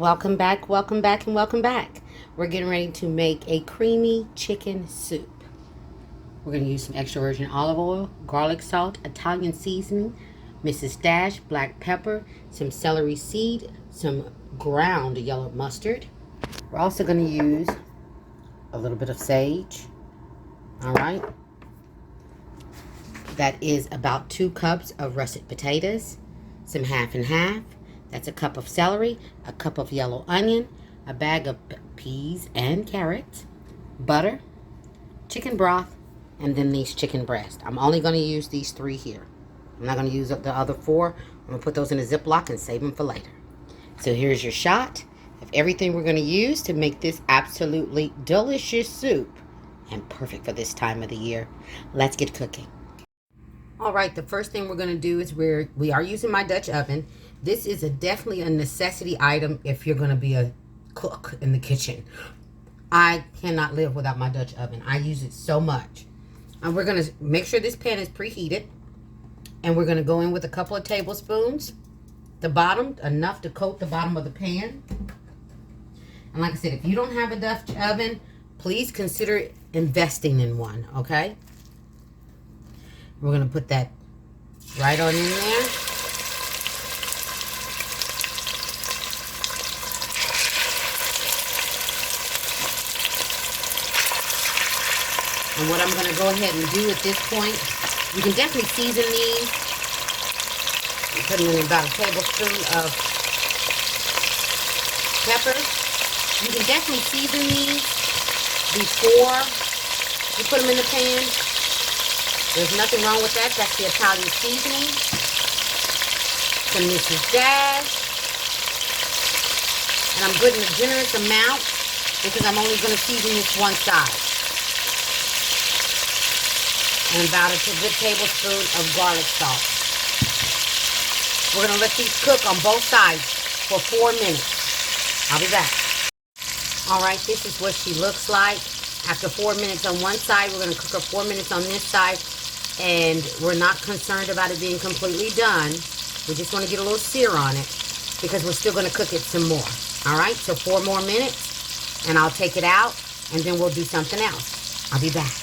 Welcome back, welcome back, and welcome back. We're getting ready to make a creamy chicken soup. We're going to use some extra virgin olive oil, garlic salt, Italian seasoning, Mrs. Dash, black pepper, some celery seed, some ground yellow mustard. We're also going to use a little bit of sage. All right. That is about 2 cups of russet potatoes, some half and half. That's a cup of celery, a cup of yellow onion, a bag of peas and carrots, butter, chicken broth, and then these chicken breasts. I'm only going to use these 3 here. I'm not going to use the other 4. I'm going to put those in a Ziploc and save them for later. So here's your shot of everything we're going to use to make this absolutely delicious soup and perfect for this time of the year. Let's get cooking. All right, the first thing we're going to do is we are using my Dutch oven. This is definitely a necessity item if you're going to be a cook in the kitchen. I cannot live without my Dutch oven. I use it so much. And we're going to make sure this pan is preheated. And we're going to go in with a couple of tablespoons. The bottom, enough to coat the bottom of the pan. And like I said, if you don't have a Dutch oven, please consider investing in one, okay? We're going to put that right on in there. And what I'm going to go ahead and do at this point, you can definitely season these. I'm putting in about a tablespoon of pepper. You can definitely season these before you put them in the pan. There's nothing wrong with that. That's the Italian seasoning. Some Mrs. Dash. And I'm putting a generous amount because I'm only going to season this one side. And about a good tablespoon of garlic salt. We're going to let these cook on both sides for 4 minutes. I'll be back. Alright, this is what she looks like. After 4 minutes on one side, we're going to cook her 4 minutes on this side. And we're not concerned about it being completely done. We just want to get a little sear on it because we're still going to cook it some more. Alright, so 4 more minutes and I'll take it out and then we'll do something else. I'll be back.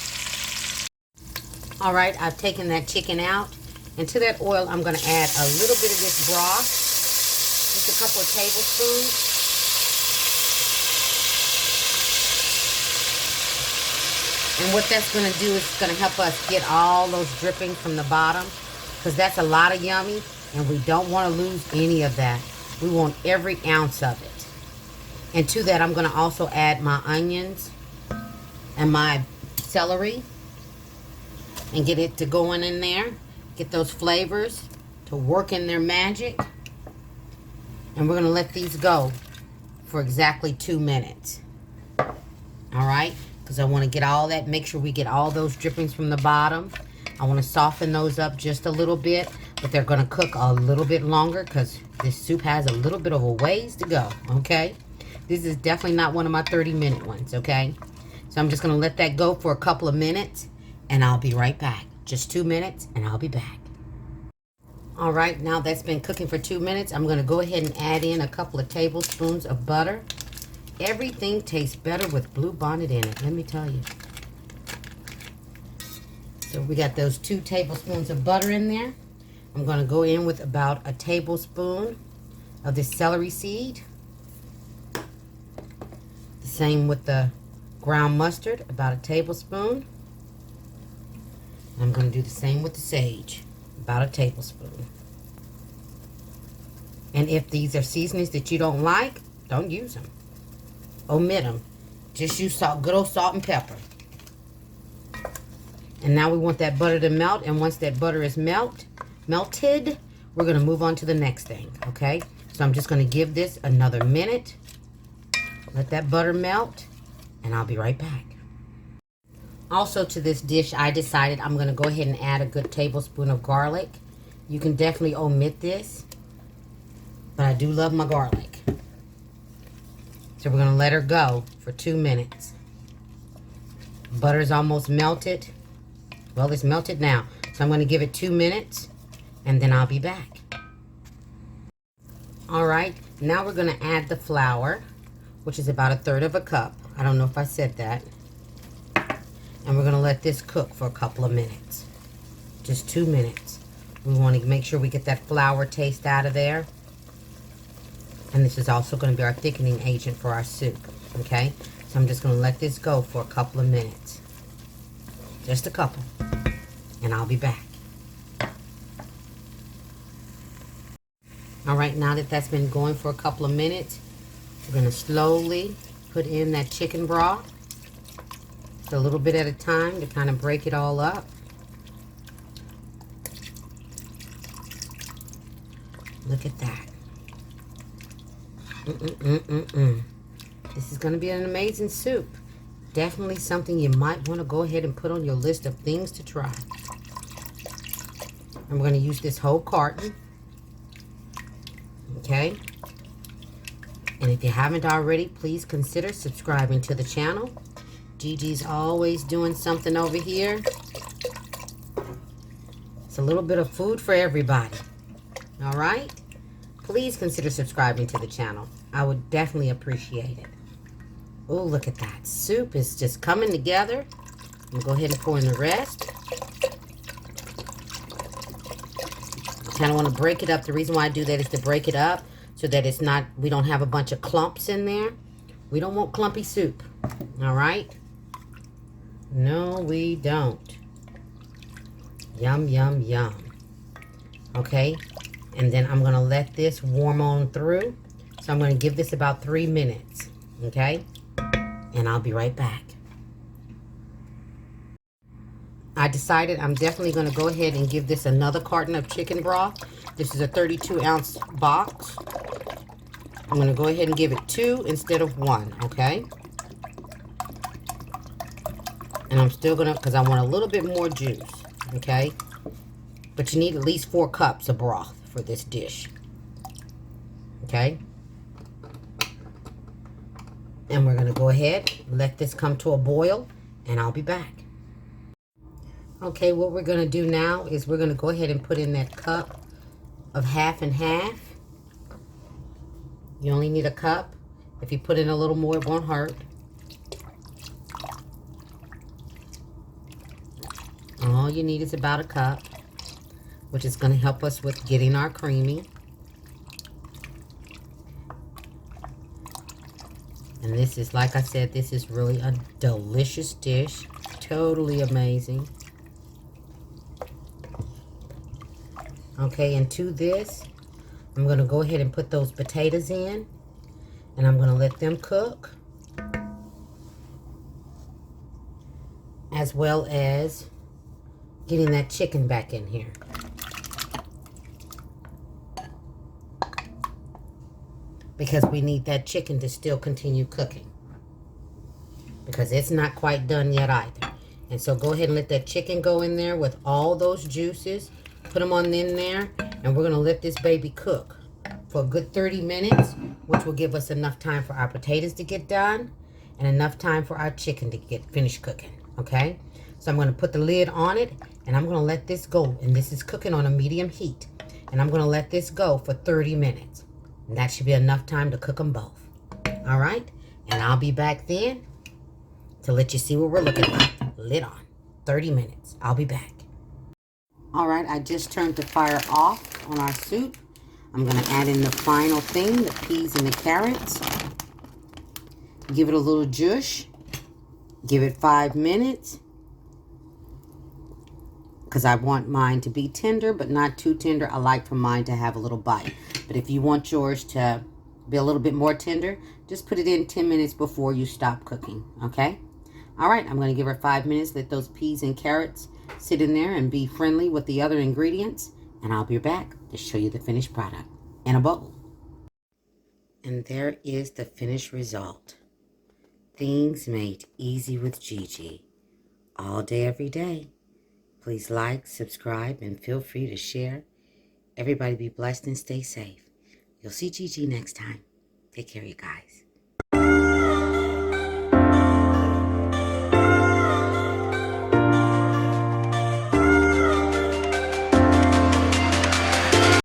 Alright, I've taken that chicken out. And to that oil, I'm going to add a little bit of this broth. Just a couple of tablespoons. And what that's going to do is going to help us get all those drippings from the bottom. Because that's a lot of yummy. And we don't want to lose any of that. We want every ounce of it. And to that, I'm going to also add my onions and my celery. And get it to going in there. Get those flavors to work in their magic. And we're going to let these go for exactly 2 minutes. Alright? Because I want to get all that, make sure we get all those drippings from the bottom. I want to soften those up just a little bit. But they're going to cook a little bit longer because this soup has a little bit of a ways to go. Okay? This is definitely not one of my 30-minute ones. Okay? So I'm just going to let that go for a couple of minutes. And I'll be right back. Just 2 minutes and I'll be back. Alright, now that's been cooking for 2 minutes. I'm going to go ahead and add in a couple of tablespoons of butter. Everything tastes better with Blue Bonnet in it, let me tell you. So we got those 2 tablespoons of butter in there. I'm going to go in with about a tablespoon of this celery seed. The same with the ground mustard, about a tablespoon. I'm going to do the same with the sage, about a tablespoon. And if these are seasonings that you don't like, don't use them. Omit them. Just use salt, good old salt and pepper. And now we want that butter to melt. And once that butter is melted, we're going to move on to the next thing. Okay? So I'm just going to give this another minute. Let that butter melt. And I'll be right back. Also to this dish, I decided I'm going to go ahead and add a good tablespoon of garlic. You can definitely omit this. But I do love my garlic. So we're going to let her go for 2 minutes. Butter's almost melted. Well, it's melted now. So I'm going to give it 2 minutes. And then I'll be back. All right, Now we're going to add the flour, which is about 1/3 of a cup. I don't know if I said that. And we're going to let this cook for a couple of minutes. Just 2 minutes. We want to make sure we get that flour taste out of there. And this is also going to be our thickening agent for our soup. Okay? So I'm just going to let this go for a couple of minutes. Just a couple. And I'll be back. Alright, now that that's been going for a couple of minutes, we're going to slowly put in that chicken broth. Just a little bit at a time to kind of break it all up. Look at that. This is going to be an amazing soup. Definitely something you might want to go ahead and put on your list of things to try. And we're going to use this whole carton. Okay? And if you haven't already, please consider subscribing to the channel. Gigi's always doing something over here. It's a little bit of food for everybody. All right? Please consider subscribing to the channel. I would definitely appreciate it. Oh, look at that. Soup is just coming together. I'm going to go ahead and pour in the rest. I kind of want to break it up. The reason why I do that is to break it up so that it's not, we don't have a bunch of clumps in there. We don't want clumpy soup. All right? No, we don't. Yum, yum, yum. Okay? And then I'm going to let this warm on through. So I'm going to give this about 3 minutes. Okay? And I'll be right back. I decided I'm definitely going to go ahead and give this another carton of chicken broth. This is a 32-ounce box. I'm going to go ahead and give it 2 instead of 1, okay? And I'm still going to, because I want a little bit more juice, okay? But you need at least 4 cups of broth for this dish, okay? And we're going to go ahead, let this come to a boil, and I'll be back. Okay, what we're going to do now is we're going to go ahead and put in that cup of half and half. You only need a cup. If you put in a little more, it won't hurt. All you need is about a cup, which is going to help us with getting our creamy. And this is, like I said, this is really a delicious dish. Totally amazing. Okay, and to this, I'm going to go ahead and put those potatoes in. And I'm going to let them cook. As well as getting that chicken back in here. Because we need that chicken to still continue cooking. Because it's not quite done yet either. And so go ahead and let that chicken go in there with all those juices. Put them on in there. And we're going to let this baby cook for a good 30 minutes. Which will give us enough time for our potatoes to get done. And enough time for our chicken to get finished cooking. Okay? So I'm going to put the lid on it. And I'm going to let this go. And this is cooking on a medium heat. And I'm going to let this go for 30 minutes. And that should be enough time to cook them both. All right? And I'll be back then to let you see what we're looking like. Lid on. 30 minutes. I'll be back. All right, I just turned the fire off on our soup. I'm going to add in the final thing, the peas and the carrots. Give it a little zhuzh. Give it 5 minutes. Because I want mine to be tender, but not too tender. I like for mine to have a little bite. But if you want yours to be a little bit more tender, just put it in 10 minutes before you stop cooking, okay? All right, I'm going to give her 5 minutes. Let those peas and carrots sit in there and be friendly with the other ingredients. And I'll be back to show you the finished product in a bowl. And there is the finished result. Things made easy with Gigi. All day, every day. Please like, subscribe, and feel free to share. Everybody be blessed and stay safe. You'll see Gigi next time. Take care, you guys.